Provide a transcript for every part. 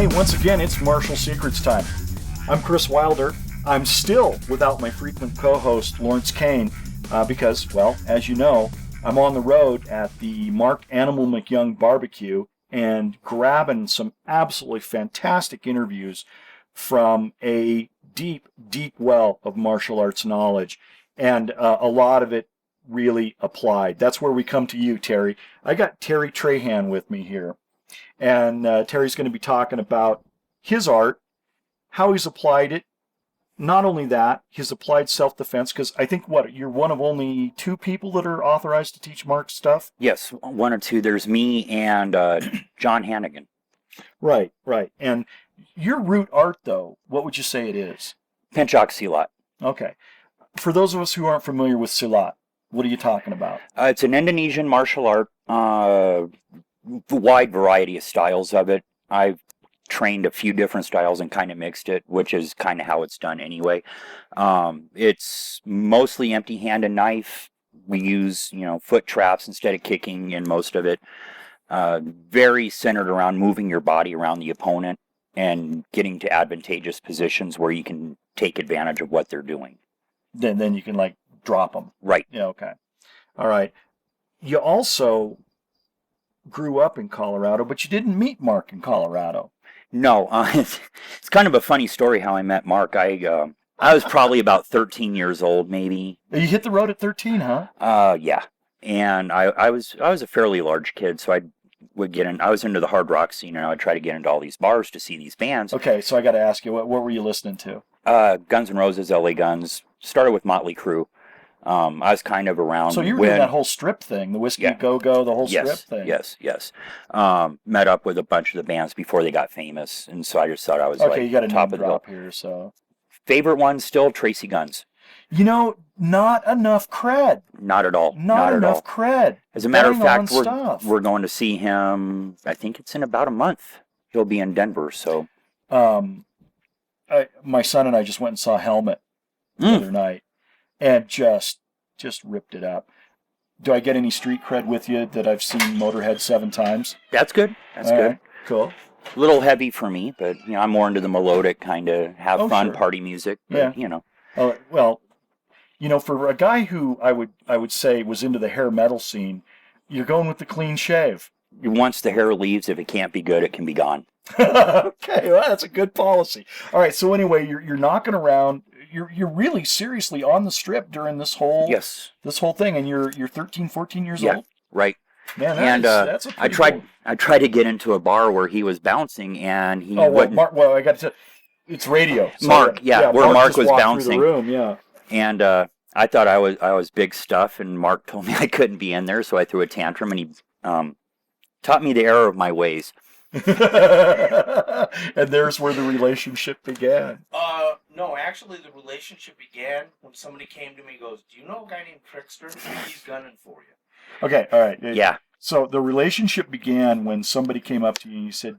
Hey, once again, it's Martial Secrets time. I'm Kris Wilder. I'm still without my frequent co-host, Lawrence Kane, because, well, as you know, I'm on the road at the Mark Animal McYoung barbecue and grabbing some absolutely fantastic interviews from a deep, deep well of martial arts knowledge, and a lot of it really applied. That's where we come to you, Terry. I got Terry Trahan with me here, and Terry's going to be talking about his art, how he's applied it. Not only that, his applied self-defense, because I think, you're one of only two people that are authorized to teach Mark stuff? Yes, one or two. There's me and John Hannigan. Right. And your root art, though, what would you say it is? Penchak Silat. Okay. For those of us who aren't familiar with Silat, what are you talking about? It's an Indonesian martial art, wide variety of styles of it. I've trained a few different styles and kind of mixed it, which is kind of how it's done anyway. It's mostly empty hand and knife. We use, foot traps instead of kicking in most of it. Very centered around moving your body around the opponent and getting to advantageous positions where you can take advantage of what they're doing. Then you can, drop them. Right. Yeah, okay. All right. You also grew up in Colorado, but you didn't meet Mark in Colorado. No, it's kind of a funny story how I met Mark. I was probably about 13 years old, maybe. You hit the road at 13, huh? Yeah. And I was a fairly large kid, so I was into the hard rock scene, and I would try to get into all these bars to see these bands. Okay, so I got to ask you, what were you listening to? Guns N' Roses, LA Guns. Started with Motley Crue. I was kind of around. So you were doing that whole strip thing, the Whiskey Go-Go, the whole strip thing. Yes. Met up with a bunch of the bands before they got famous, and so I just thought I was you got a top name of the drop here. So favorite one still Tracy Guns. Not enough cred. Not at all. Not enough cred. As a matter of fact, we're going to see him. I think it's in about a month. He'll be in Denver. So, my son and I just went and saw Helmet the other night, and just ripped it up. Do I get any street cred with you that I've seen Motorhead 7 times? That's good. That's good. Right. Cool. A little heavy for me, but I'm more into the melodic kind of fun party music. But, Well, for a guy who I would say was into the hair metal scene, you're going with the clean shave. Once the hair leaves, if it can't be good, it can be gone. Okay, well, that's a good policy. All right, so anyway, you're knocking around. You're really seriously on the strip during this whole thing, and you're 13, 14 years old. Right. Man, that's a pretty cool. I tried to get into a bar where he was bouncing, and he wouldn't. Mark, I got to. It's radio. So Mark, where Mark was bouncing. Through the room, yeah. And I thought I was big stuff, and Mark told me I couldn't be in there, so I threw a tantrum, and he taught me the error of my ways. And there's where the relationship began. No, actually, the relationship began when somebody came to me and goes, "Do you know a guy named Trickster? He's gunning for you." Okay, all right. Yeah. So the relationship began when somebody came up to you and you said,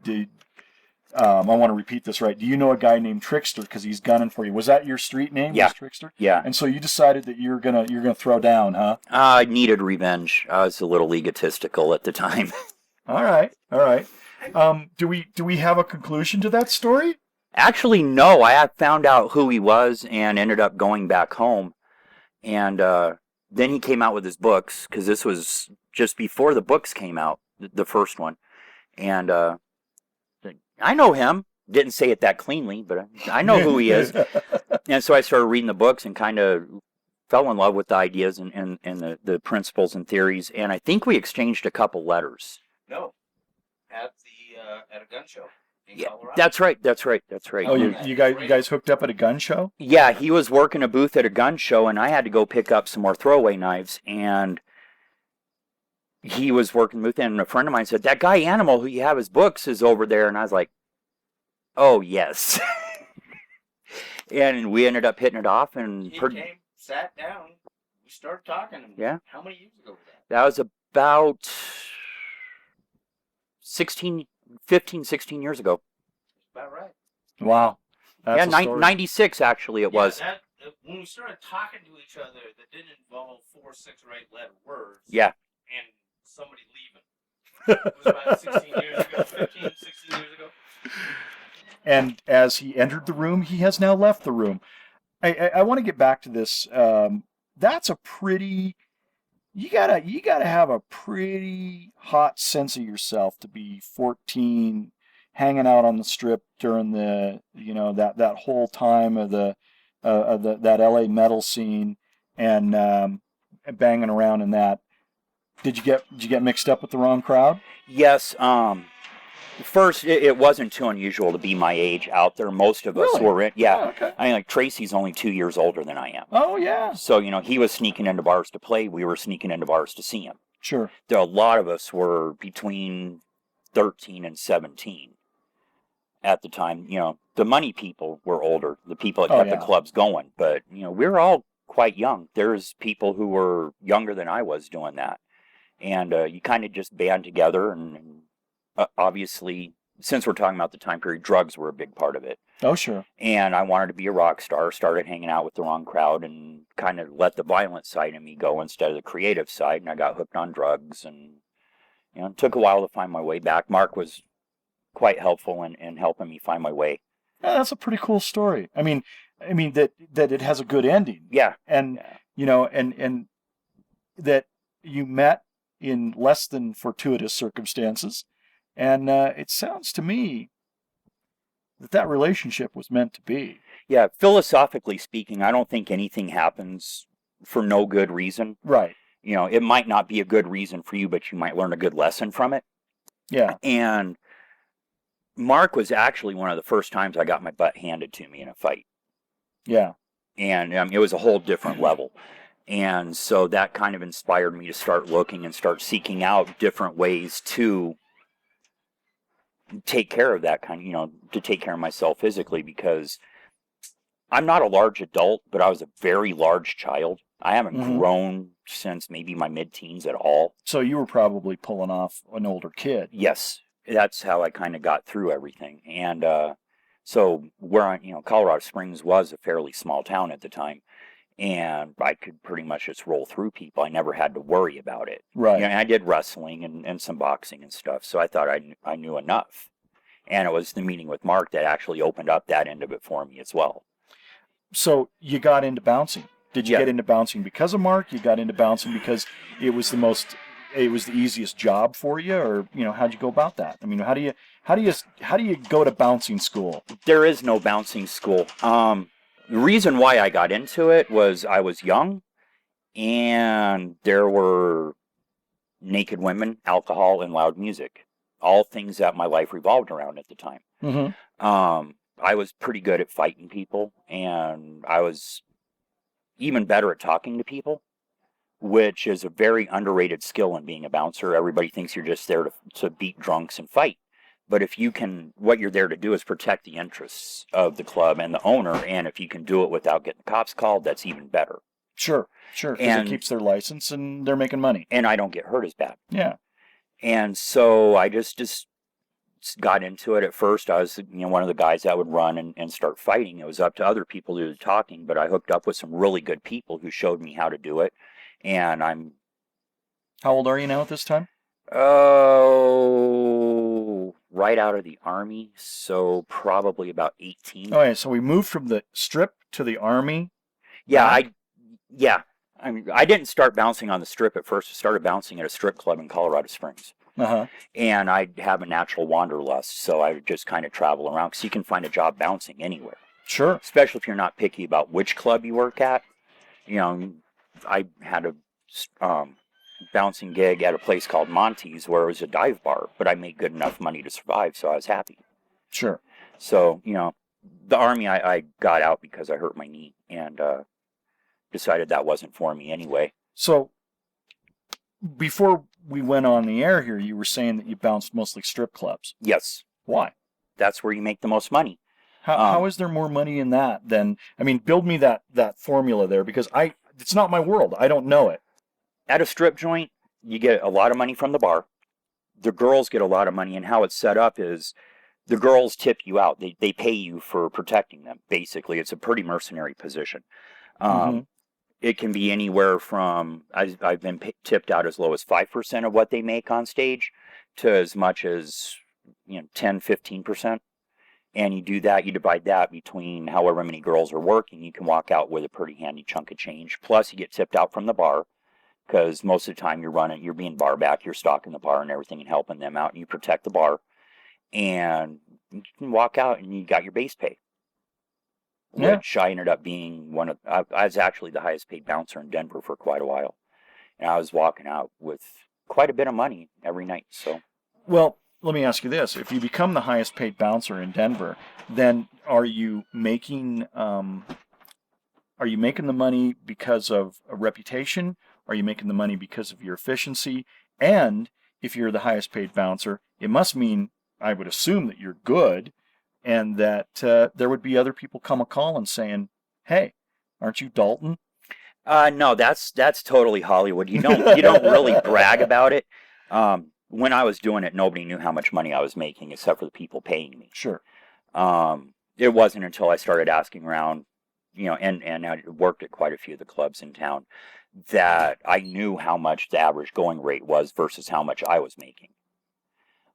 I want to repeat this right. Do you know a guy named Trickster? Because he's gunning for you. Was that your street name? Yeah. Was Trickster? Yeah. And so you decided that you're gonna throw down, huh? I needed revenge. I was a little egotistical at the time. All right. Do we have a conclusion to that story? Actually, no. I had found out who he was and ended up going back home. And then he came out with his books, because this was just before the books came out, the first one. And I know him. Didn't say it that cleanly, but I know who he is. And so I started reading the books and kind of fell in love with the ideas and the principles and theories. And I think we exchanged a couple letters. No, at a gun show in Colorado. That's right. Oh, you guys hooked up at a gun show? Yeah, he was working a booth at a gun show, and I had to go pick up some more throwaway knives, and he was working the booth, and a friend of mine said, "That guy Animal who you have his books is over there," and I was like, "Oh, yes." And we ended up hitting it off, and he came, sat down, we started talking. Yeah. How many years ago was that? That was about 15, 16 years ago. About right. Wow. That's 96 actually it was. When we started talking to each other, that didn't involve 4, 6, or 8 letter words. Yeah. And somebody leaving. It was about 16 years ago, 15, 16 years ago. And as he entered the room, he has now left the room. I want to get back to this. That's a pretty. You gotta have a pretty hot sense of yourself to be 14, hanging out on the strip during the that whole time of the that LA metal scene, and banging around in that. Did you get mixed up with the wrong crowd? Yes. First, it wasn't too unusual to be my age out there. Most of us Really? were in. Yeah. Oh, okay. I mean, like Tracy's only 2 years older than I am. Oh yeah. So, he was sneaking into bars to play. We were sneaking into bars to see him. Sure. A lot of us were between 13 and 17 at the time. The money people were older, the people that kept the clubs going. But, we were all quite young. There's people who were younger than I was doing that. And you kind of just band together. And obviously, since we're talking about the time period, drugs were a big part of it. Oh, sure. And I wanted to be a rock star, started hanging out with the wrong crowd, and kind of let the violent side of me go instead of the creative side. And I got hooked on drugs, and it took a while to find my way back. Mark was quite helpful in helping me find my way. Yeah, that's a pretty cool story. I mean that it has a good ending. Yeah. And and that you met in less than fortuitous circumstances, and it sounds to me that relationship was meant to be. Yeah, philosophically speaking, I don't think anything happens for no good reason. Right. It might not be a good reason for you, but you might learn a good lesson from it. Yeah. And Mark was actually one of the first times I got my butt handed to me in a fight. Yeah. And it was a whole different level. And so that kind of inspired me to start looking and start seeking out different ways to take care of that kind of, to take care of myself physically, because I'm not a large adult, but I was a very large child. I haven't grown since maybe my mid-teens at all. So you were probably pulling off an older kid. Yes. That's how I kind of got through everything. And so where Colorado Springs was a fairly small town at the time. And I could pretty much just roll through people. I never had to worry about it. Right. I did wrestling and some boxing and stuff, so I thought I knew enough. And it was the meeting with Mark that actually opened up that end of it for me as well. So you got into bouncing. Did you get into bouncing because of Mark? You got into bouncing because it was the easiest job for you, or how'd you go about that? I mean, how do you go to bouncing school? There is no bouncing school. The reason why I got into it was I was young, and there were naked women, alcohol, and loud music. All things that my life revolved around at the time. Mm-hmm. I was pretty good at fighting people, and I was even better at talking to people, which is a very underrated skill in being a bouncer. Everybody thinks you're just there to beat drunks and fight. But what you're there to do is protect the interests of the club and the owner, and if you can do it without getting the cops called, that's even better. Sure, because it keeps their license and they're making money. And I don't get hurt as bad. Yeah. And so I just got into it. At first, I was one of the guys that would run and start fighting. It was up to other people to do the talking, but I hooked up with some really good people who showed me how to do it. And I'm... How old are you now at this time? Oh, right out of the Army, so probably about 18. Oh, yeah, so we moved from the strip to the Army? Yeah, I mean, I didn't start bouncing on the strip at first. I started bouncing at a strip club in Colorado Springs. Uh-huh. And I have a natural wanderlust, so I would just kind of travel around, because you can find a job bouncing anywhere. Sure. Especially if you're not picky about which club you work at. I had a bouncing gig at a place called Monty's where it was a dive bar, but I made good enough money to survive, so I was happy. Sure. So, the Army, I got out because I hurt my knee, and decided that wasn't for me anyway. So, before we went on the air here, you were saying that you bounced mostly strip clubs. Yes. Why? That's where you make the most money. How is there more money in that than... I mean, build me that formula there, because it's not my world. I don't know it. At a strip joint, you get a lot of money from the bar. The girls get a lot of money, and how it's set up is the girls tip you out. They pay you for protecting them, basically. It's a pretty mercenary position. It can be anywhere from... I've been tipped out as low as 5% of what they make on stage to as much as 10, 15%. And you do that, you divide that between however many girls are working, you can walk out with a pretty handy chunk of change. Plus, you get tipped out from the bar, because most of the time you're being bar back, you're stocking the bar and everything and helping them out, and you protect the bar. And you can walk out and you got your base pay. Yeah. Which I ended up being I was actually the highest paid bouncer in Denver for quite a while. And I was walking out with quite a bit of money every night. So, well, let me ask you this: if you become the highest paid bouncer in Denver, then are you making the money because of a reputation? Are you making the money because of your efficiency? And if you're the highest paid bouncer, it must mean, I would assume, that you're good, and that there would be other people come a calling saying, "Hey, aren't you Dalton?" no, that's totally Hollywood. You don't really brag about it. When I was doing it, nobody knew how much money I was making except for the people paying me. Sure. It wasn't until I started asking around, and I worked at quite a few of the clubs in town, that I knew how much the average going rate was versus how much I was making.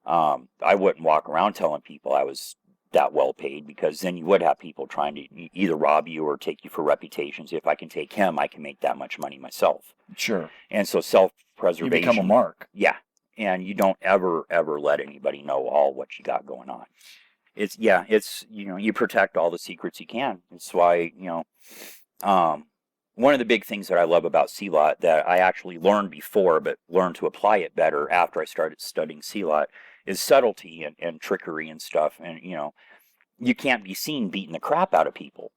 I wouldn't walk around telling people I was that well paid, because then you would have people trying to either rob you or take you for reputations. If I can take him, I can make that much money myself. Sure. And so self-preservation. You become a mark. Yeah. And you don't ever let anybody know all what you got going on. It's you protect all the secrets you can. It's why, one of the big things that I love about CLOT that I actually learned before, but learned to apply it better after I started studying CLOT, is subtlety and trickery and stuff. And, you can't be seen beating the crap out of people.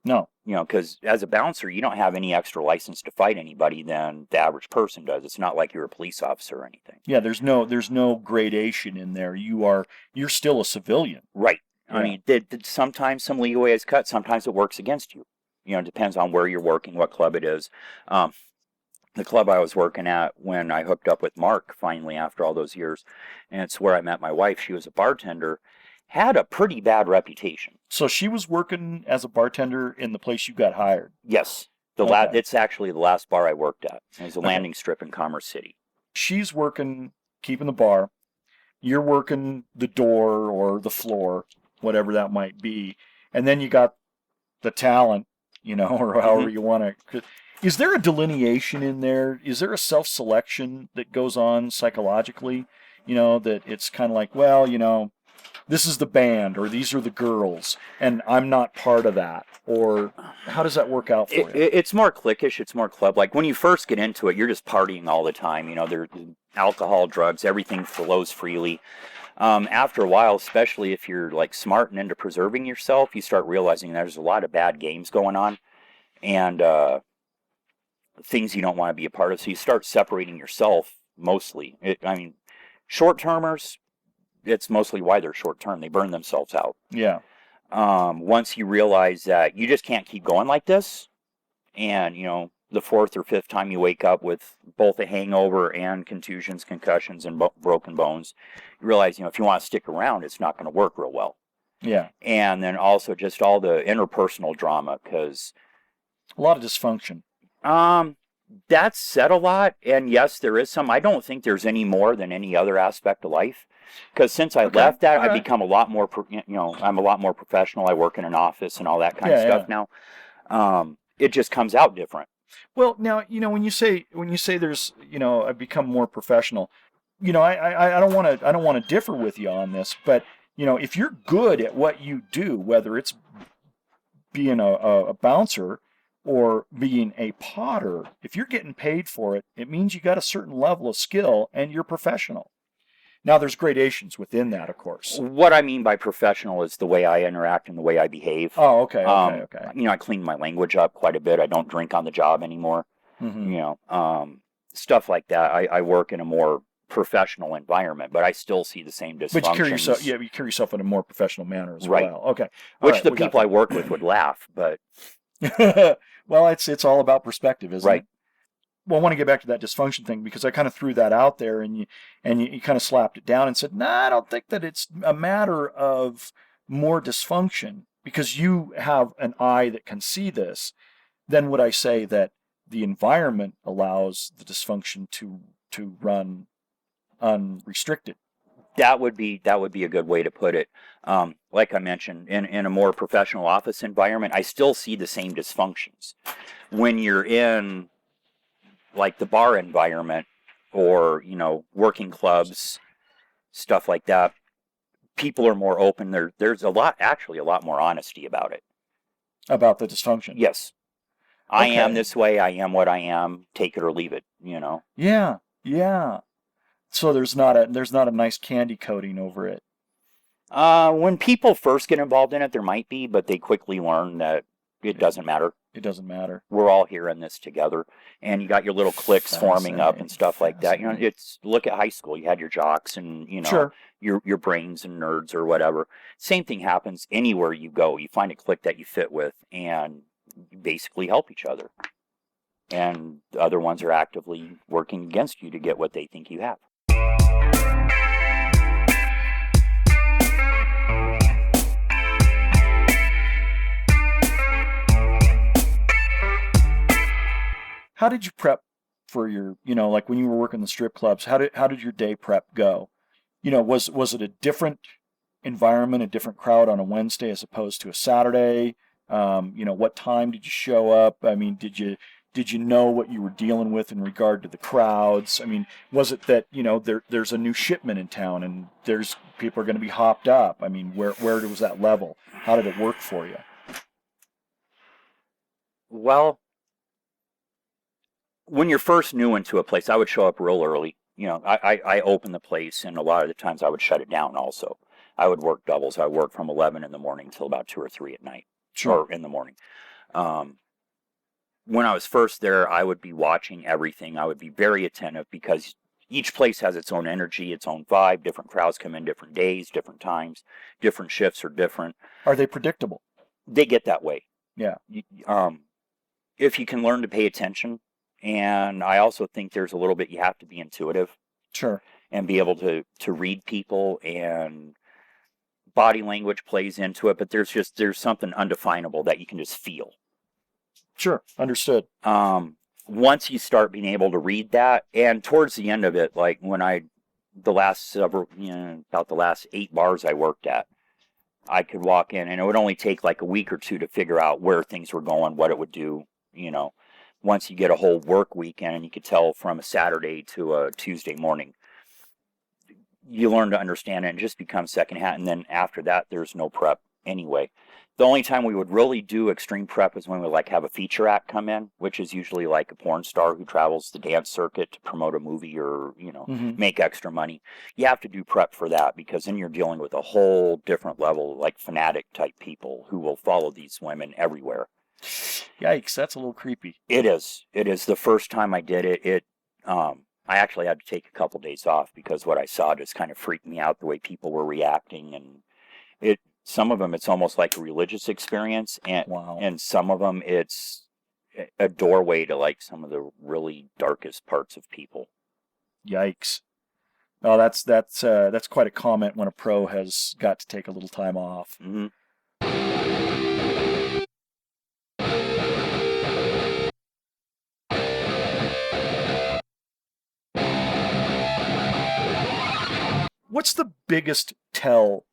No. Because as a bouncer, you don't have any extra license to fight anybody than the average person does. It's not like you're a police officer or anything. Yeah, there's no gradation in there. You're still a civilian. Right. Yeah. I mean, sometimes some leeway is cut. Sometimes it works against you. It depends on where you're working, what club it is. The club I was working at when I hooked up with Mark finally after all those years, and it's where I met my wife. She was a bartender, had a pretty bad reputation. So she was working as a bartender in the place you got hired? Yes. Okay. It's actually the last bar I worked at. It was a landing strip in Commerce City. She's working, keeping the bar. You're working the door or the floor, whatever that might be. And then you got the talent, or however you want to. Is there a delineation in there? Is there a self-selection that goes on psychologically? That it's kind of like, well, this is the band, or these are the girls, and I'm not part of that. Or how does that work out for you? It's more cliquish. It's more club. Like when you first get into it, you're just partying all the time. There's alcohol, drugs, everything flows freely. After a while, especially if you're like smart and into preserving yourself, you start realizing there's a lot of bad games going on, and things you don't want to be a part of. So you start separating yourself mostly. Short-termers, it's mostly why they're short-term. They burn themselves out. Yeah. Once you realize that you just can't keep going like this, and, the fourth or fifth time you wake up with both a hangover and contusions, concussions, and broken bones, you realize, if you want to stick around, it's not going to work real well. Yeah. And then also just all the interpersonal drama, because a lot of dysfunction. That's said a lot, and yes, there is some. I don't think there's any more than any other aspect of life, because since I left that, I've become a lot more, I'm a lot more professional. I work in an office and all that kind of stuff now. It just comes out different. Well, now, when you say there's, I've become more professional, I don't want to differ with you on this, but if you're good at what you do, whether it's being a bouncer or being a potter, if you're getting paid for it, it means you got a certain level of skill and you're professional. Now, there's gradations within that, of course. What I mean by professional is the way I interact and the way I behave. Oh, okay. I clean my language up quite a bit. I don't drink on the job anymore. Mm-hmm. Stuff like that. I work in a more professional environment, but I still see the same dysfunctions. But you carry yourself in a more professional manner as well. Okay. Which the people I work with would laugh, but... Well, it's all about perspective, isn't it? Well, I want to get back to that dysfunction thing, because I kind of threw that out there, and you kind of slapped it down and said, I don't think that it's a matter of more dysfunction, because you have an eye that can see this. Then would I say that the environment allows the dysfunction to run unrestricted? That would be a good way to put it. Like I mentioned, in a more professional office environment, I still see the same dysfunctions. When you're in like the bar environment or, working clubs, stuff like that, people are more open. There's a lot more honesty about it. About the dysfunction. Yes. I am this way, I am what I am, take it or leave it, Yeah, yeah. So there's not a nice candy coating over it. When people first get involved in it, there might be, but they quickly learn that it doesn't matter. It doesn't matter. We're all here in this together, and you got your little cliques forming up and stuff like that. Look at high school. You had your jocks and Sure. your brains and nerds or whatever. Same thing happens anywhere you go. You find a clique that you fit with, and you basically help each other. And the other ones are actively working against you to get what they think you have. How did you prep for your, like when you were working the strip clubs, how did your day prep go? Was it a different environment, a different crowd on a Wednesday as opposed to a Saturday? What time did you show up? I mean, did you know what you were dealing with in regard to the crowds? I mean, was it that, there's a new shipment in town and there's people are going to be hopped up? I mean, where was that level? How did it work for you? Well, when you're first new into a place, I would show up real early. I opened the place, and a lot of the times I would shut it down also. I would work doubles. I would work from 11 in the morning till about 2 or 3 at night. Sure. Or in the morning. When I was first there, I would be watching everything. I would be very attentive because each place has its own energy, its own vibe. Different crowds come in different days, different times. Different shifts are different. Are they predictable? They get that way. Yeah. If you can learn to pay attention, and I also think there's a little bit you have to be intuitive. Sure. And be able to read people, and body language plays into it, but there's something undefinable that you can just feel. Sure. Understood. Once you start being able to read that, and towards the end of it, like when about the last 8 bars I worked at, I could walk in, and it would only take like a week or two to figure out where things were going, what it would do, Once you get a whole work weekend, and you could tell from a Saturday to a Tuesday morning, you learn to understand it and just become second hat. And then after that, there's no prep anyway. The only time we would really do extreme prep is when we have a feature act come in, which is usually like a porn star who travels the dance circuit to promote a movie or, make extra money. You have to do prep for that, because then you're dealing with a whole different level, like fanatic type people who will follow these women everywhere. Yikes, that's a little creepy. It is. The first time I did it, I actually had to take a couple days off because what I saw just kind of freaked me out, the way people were reacting. And some of them, it's almost like a religious experience. And, wow. And some of them, it's a doorway to like some of the really darkest parts of people. Yikes. Oh, that's quite a comment when a pro has got to take a little time off. Mm-hmm. What's the biggest tell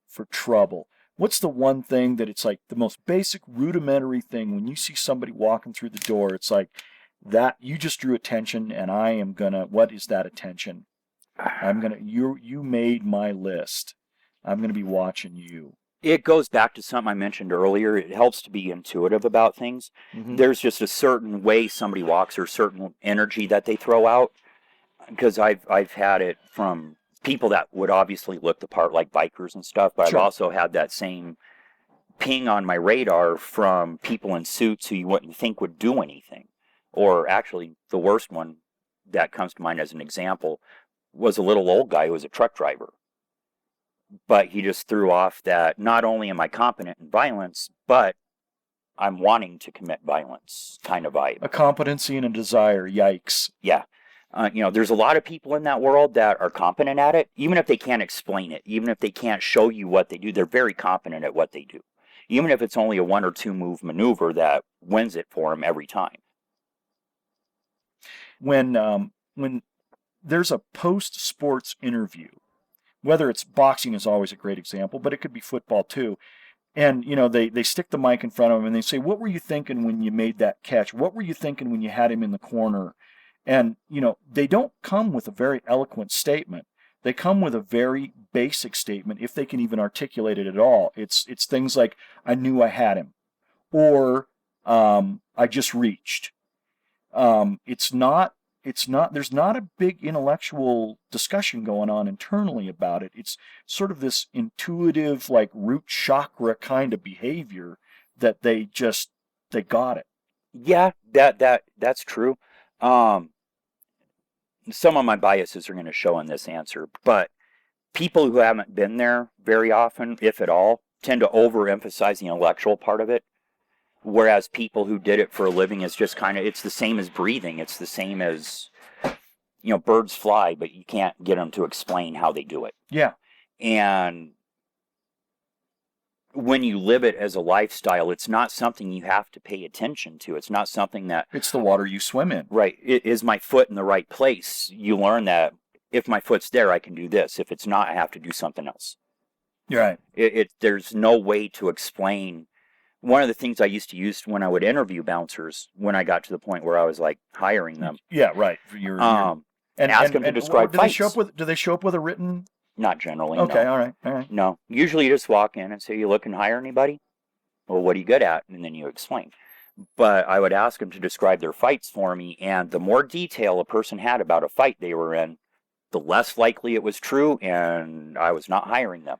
for trouble? What's the one thing that it's like the most basic rudimentary thing when you see somebody walking through the door, it's like that you just drew attention and I am gonna, what is that attention? You made my list. I'm gonna be watching you. It goes back to something I mentioned earlier. It helps to be intuitive about things. Mm-hmm. There's just a certain way somebody walks or a certain energy that they throw out. Because I've had it from people that would obviously look the part, like bikers and stuff, but sure. I've also had that same ping on my radar from people in suits who you wouldn't think would do anything. Or actually, the worst one that comes to mind as an example was a little old guy who was a truck driver. But he just threw off that not only am I competent in violence, but I'm wanting to commit violence kind of vibe. A competency and a desire, yikes. Yeah. There's a lot of people in that world that are competent at it, even if they can't explain it, even if they can't show you what they do, they're very competent at what they do. Even if it's only a 1 or 2 move maneuver that wins it for them every time. When there's a post-sports interview whether it's boxing is always a great example, but it could be football too. And, they stick the mic in front of him and they say, what were you thinking when you made that catch? What were you thinking when you had him in the corner? And, they don't come with a very eloquent statement. They come with a very basic statement, if they can even articulate it at all. It's things like, I knew I had him, or I just reached. There's not a big intellectual discussion going on internally about it. It's sort of this intuitive, like root chakra kind of behavior that they got it. Yeah, that's true. Some of my biases are going to show in this answer, but people who haven't been there very often, if at all, tend to overemphasize the intellectual part of it. Whereas people who did it for a living is just it's the same as breathing. It's the same as, birds fly, but you can't get them to explain how they do it. Yeah. And when you live it as a lifestyle, it's not something you have to pay attention to. It's not something that... It's the water you swim in. Right. Is my foot in the right place? You learn that if my foot's there, I can do this. If it's not, I have to do something else. You're right. There's no way to explain. One of the things I used to use when I would interview bouncers, when I got to the point where I was like hiring them. Yeah, right. And ask them to describe fights. Do they show up with a written? Not generally. Okay, no. all right. No, usually you just walk in and say, "You looking to hire anybody?" Well, what are you good at? And then you explain. But I would ask them to describe their fights for me, and the more detail a person had about a fight they were in, the less likely it was true, and I was not hiring them.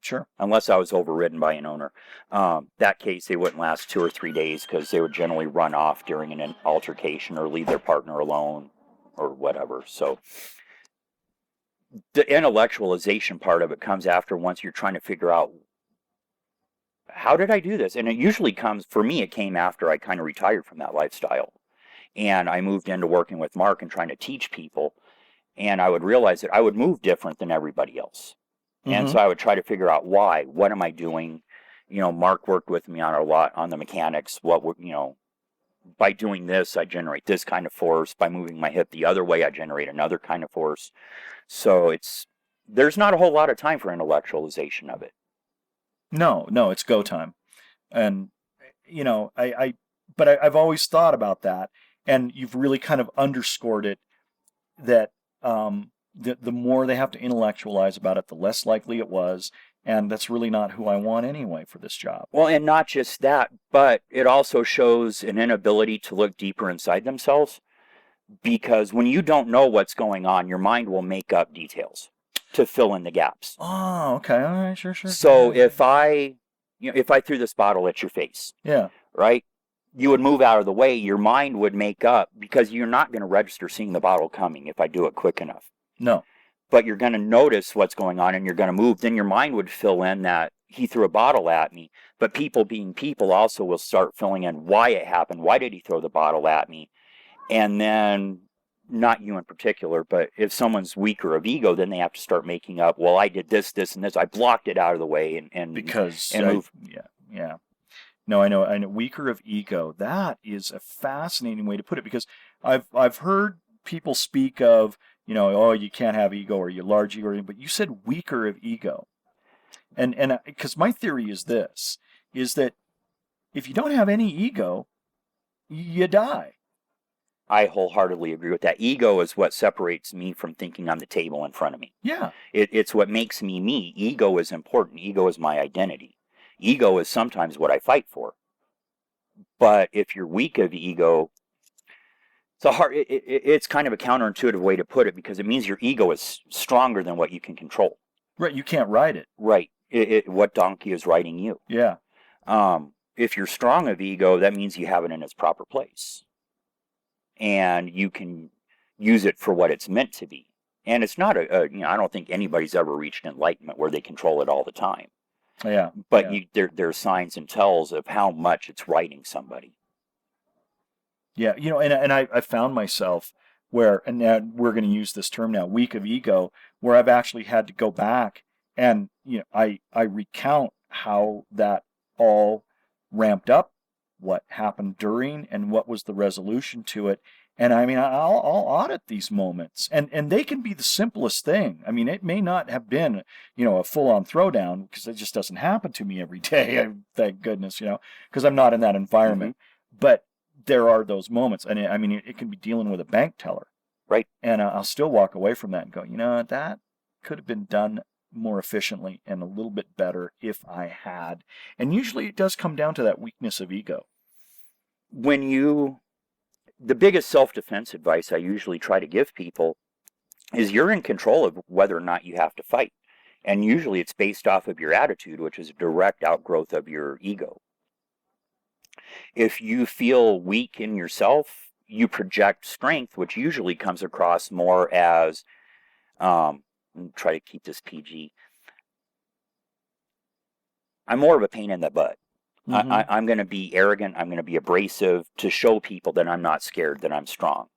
Sure. Unless I was overridden by an owner. That case, they wouldn't last 2 or 3 days because they would generally run off during an altercation or leave their partner alone or whatever. So the intellectualization part of it comes after, once you're trying to figure out, how did I do this? And it usually comes, for me, it came after I kind of retired from that lifestyle. And I moved into working with Mark and trying to teach people. And I would realize that I would move different than everybody else. And so I would try to figure out why. What am I doing? Mark worked with me on a lot on the mechanics. By doing this, I generate this kind of force. By moving my hip the other way, I generate another kind of force. So there's not a whole lot of time for intellectualization of it. No, it's go time. And, I've always thought about that. And you've really kind of underscored it, that the more they have to intellectualize about it, the less likely it was. And that's really not who I want anyway for this job. Well, and not just that, but it also shows an inability to look deeper inside themselves. Because when you don't know what's going on, your mind will make up details to fill in the gaps. Oh, okay. All right, sure. So if I threw this bottle at your face, yeah, right, you would move out of the way. Your mind would make up, because you're not going to register seeing the bottle coming if I do it quick enough. No. But you're going to notice what's going on and you're going to move. Then your mind would fill in that he threw a bottle at me. But people being people also will start filling in why it happened. Why did he throw the bottle at me? And then, not you in particular, but if someone's weaker of ego, then they have to start making up, well, I did this, and this. I blocked it out of the way and move. Yeah. No, I know. Weaker of ego. That is a fascinating way to put it, because I've heard people speak of, oh, you can't have ego, or you large ego, but you said weaker of ego. And because my theory is this, is that if you don't have any ego, you die. I wholeheartedly agree with that. Ego is what separates me from thinking on the table in front of me. Yeah. It's what makes me me. Ego is important. Ego is my identity. Ego is sometimes what I fight for. But if you're weak of ego, it's kind of a counterintuitive way to put it, because it means your ego is stronger than what you can control. Right, you can't ride it. Right. What donkey is riding you? Yeah. If you're strong of ego, that means you have it in its proper place. And you can use it for what it's meant to be. And it's not I don't think anybody's ever reached enlightenment where they control it all the time. Yeah. But there are signs and tells of how much it's riding somebody. Yeah, and I found myself where, and now we're going to use this term now, weak of ego, where I've actually had to go back and, I recount how that all ramped up what happened during and what was the resolution to it. And I mean, I'll audit these moments, and they can be the simplest thing. I mean, it may not have been, a full-on throwdown, because it just doesn't happen to me every day. Thank goodness, because I'm not in that environment. But there are those moments, and I mean, it can be dealing with a bank teller, Right. And I'll still walk away from that and go, that could have been done more efficiently and a little bit better if I had. And usually, it does come down to that weakness of ego. The biggest self-defense advice I usually try to give people is you're in control of whether or not you have to fight. And usually it's based off of your attitude, which is a direct outgrowth of your ego. If you feel weak in yourself, you project strength, which usually comes across more as, try to keep this PG, I'm more of a pain in the butt. I'm going to be arrogant. I'm going to be abrasive to show people that I'm not scared, that I'm strong.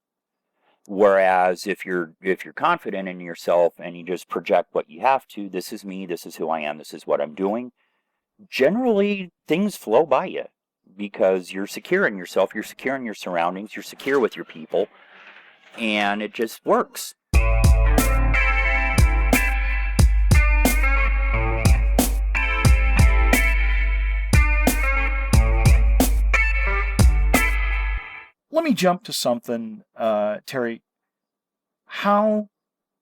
Whereas if you're confident in yourself and you just project what you have to, this is me, this is who I am, this is what I'm doing, generally things flow by you because you're secure in yourself, you're secure in your surroundings, you're secure with your people, and it just works. Let me jump to something, Terry. How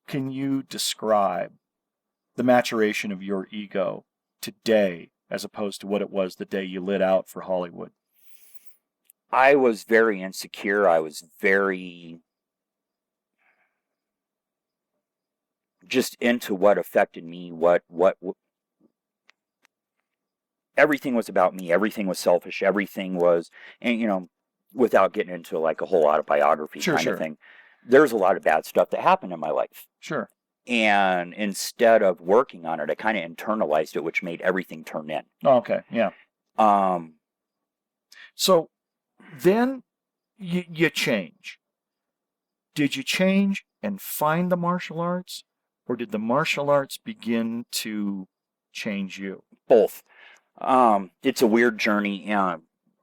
can you describe the maturation of your ego today as opposed to what it was the day you lit out for Hollywood? I was very insecure. I was very just into what affected me, what everything was about me. Everything was selfish. Everything was, and without getting into like a whole autobiography kind of thing, there's a lot of bad stuff that happened in my life. Sure. And instead of working on it, I kind of internalized it, which made everything turn in. Okay, yeah. So then you change. Did you change and find the martial arts, or did the martial arts begin to change you? Both. It's a weird journey.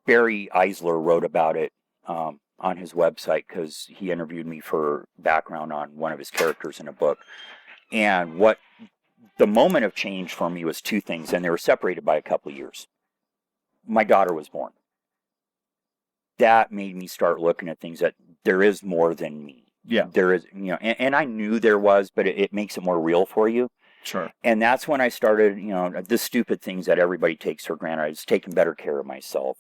Barry Eisler wrote about it on his website because he interviewed me for background on one of his characters in a book. And what the moment of change for me was two things, and they were separated by a couple of years. My daughter was born. That made me start looking at things that there is more than me. Yeah. There is, and I knew there was, but it makes it more real for you. Sure. And that's when I started, the stupid things that everybody takes for granted. I was taking better care of myself,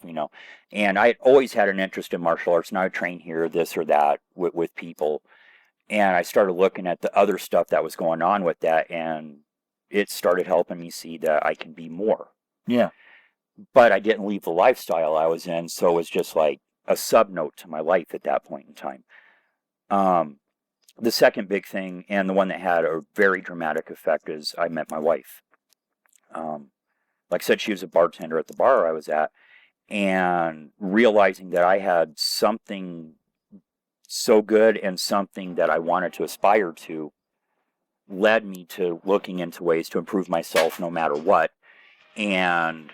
And I always had an interest in martial arts, and I would train here, this or that, with people. And I started looking at the other stuff that was going on with that, and it started helping me see that I can be more. Yeah. But I didn't leave the lifestyle I was in, so it was just like a sub-note to my life at that point in time. The second big thing, and the one that had a very dramatic effect, is I met my wife. Like I said, she was a bartender at the bar I was at, and realizing that I had something so good and something that I wanted to aspire to led me to looking into ways to improve myself no matter what. And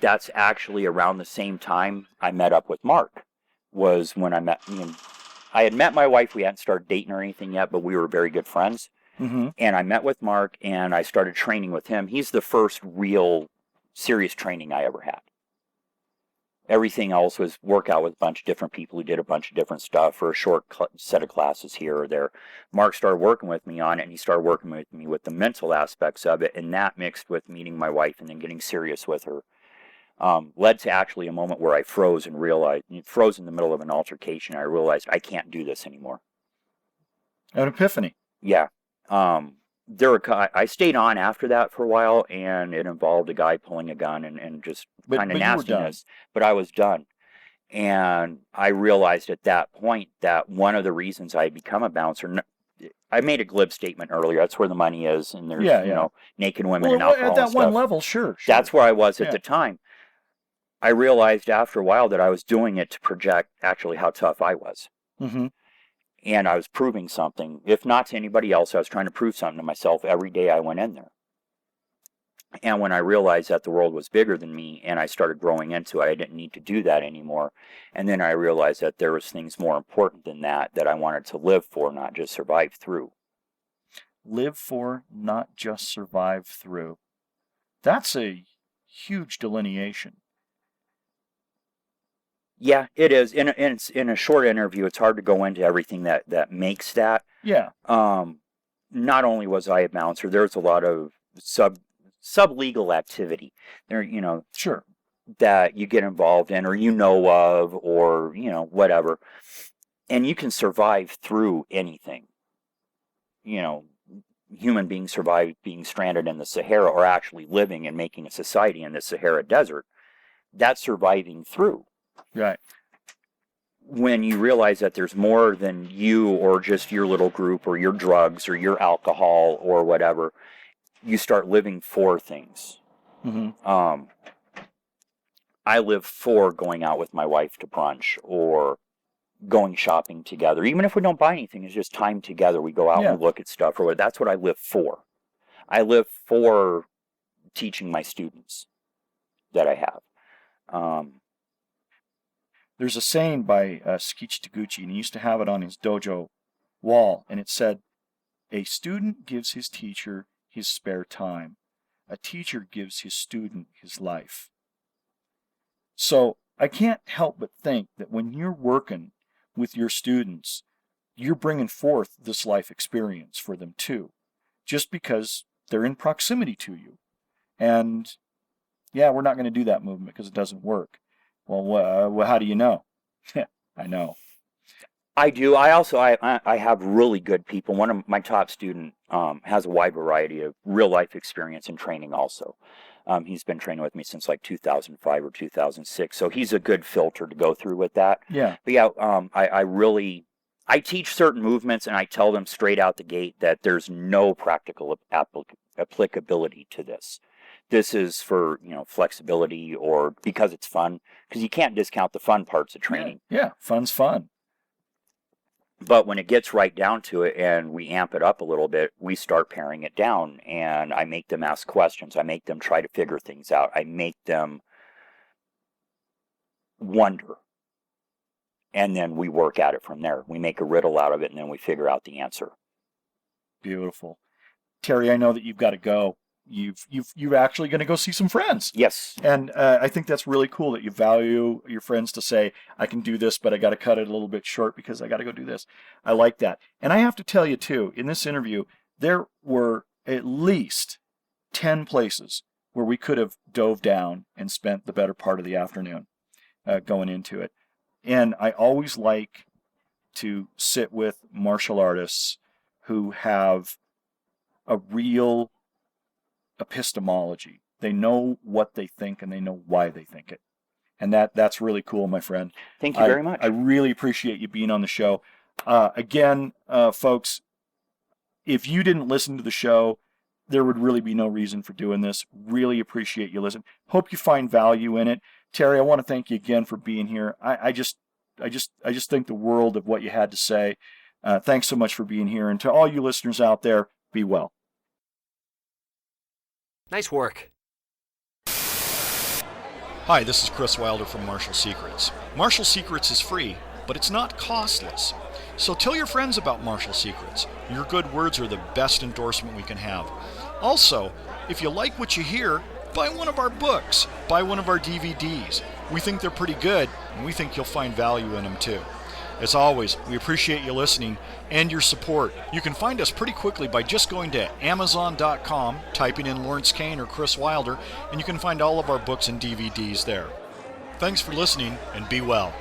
that's actually around the same time I met up with Mark, was when I met him. I had met my wife. We hadn't started dating or anything yet, but we were very good friends. Mm-hmm. And I met with Mark, and I started training with him. He's the first real serious training I ever had. Everything else was work out with a bunch of different people who did a bunch of different stuff for a short set of classes here or there. Mark started working with me on it, and he started working with me with the mental aspects of it, and that mixed with meeting my wife and then getting serious with her. Led to actually a moment where I froze and froze in the middle of an altercation. I realized I can't do this anymore. An epiphany. Yeah. I stayed on after that for a while, and it involved a guy pulling a gun and just kind of nastiness. But I was done. And I realized at that point that one of the reasons I had become a bouncer, I made a glib statement earlier. That's where the money is, and there's naked women and alcohol at that and stuff. one level, sure. That's where I was at the time. I realized after a while that I was doing it to project actually how tough I was. Mm-hmm. And I was proving something. If not to anybody else, I was trying to prove something to myself every day I went in there. And when I realized that the world was bigger than me and I started growing into it, I didn't need to do that anymore. And then I realized that there was things more important than that I wanted to live for, not just survive through. Live for, not just survive through. That's a huge delineation. Yeah, it is. In a short interview, it's hard to go into everything that makes that. Yeah. Not only was I a bouncer, there's a lot of sub-legal activity there, Sure. that you get involved in or of, or, whatever. And you can survive through anything. Human beings survive being stranded in the Sahara or actually living and making a society in the Sahara Desert. That's surviving through. Right. When you realize that there's more than you or just your little group or your drugs or your alcohol or whatever, you start living for things. Mm-hmm. I live for going out with my wife to brunch or going shopping together. Even if we don't buy anything, it's just time together. We go out and look at stuff or whatever. That's what I live for. I live for teaching my students that I have. There's a saying by Skichi Taguchi, and he used to have it on his dojo wall, and it said, "A student gives his teacher his spare time. A teacher gives his student his life." So I can't help but think that when you're working with your students, you're bringing forth this life experience for them too, just because they're in proximity to you. And yeah, we're not going to do that movement because it doesn't work. Well, how do you know? I know. I do. I have really good people. One of my top student has a wide variety of real life experience and training also. He's been training with me since like 2005 or 2006, so he's a good filter to go through with that. Yeah. But yeah, I teach certain movements and I tell them straight out the gate that there's no practical applicability to this. This is for, flexibility or because it's fun, because you can't discount the fun parts of training. Yeah, fun's fun. But when it gets right down to it and we amp it up a little bit, we start paring it down and I make them ask questions. I make them try to figure things out. I make them wonder. And then we work at it from there. We make a riddle out of it and then we figure out the answer. Beautiful. Terry, I know that you've got to go. You're actually going to go see some friends. Yes. And I think that's really cool that you value your friends to say, I can do this, but I got to cut it a little bit short because I got to go do this. I like that. And I have to tell you, too, in this interview, there were at least 10 places where we could have dove down and spent the better part of the afternoon going into it. And I always like to sit with martial artists who have a real epistemology. They know what they think and they know why they think it. And that's really cool, my friend. Thank you very much. I really appreciate you being on the show. Again, folks, if you didn't listen to the show, there would really be no reason for doing this. Really appreciate you listening. Hope you find value in it. Terry, I want to thank you again for being here. I just think the world of what you had to say. Thanks so much for being here. And to all you listeners out there, be well. Nice work. Hi, this is Kris Wilder from Martial Secrets. Martial Secrets is free, but it's not costless. So tell your friends about Martial Secrets. Your good words are the best endorsement we can have. Also, if you like what you hear, buy one of our books, buy one of our DVDs. We think they're pretty good, and we think you'll find value in them too. As always, we appreciate you listening and your support. You can find us pretty quickly by just going to Amazon.com, typing in Lawrence Kane or Kris Wilder, and you can find all of our books and DVDs there. Thanks for listening, and be well.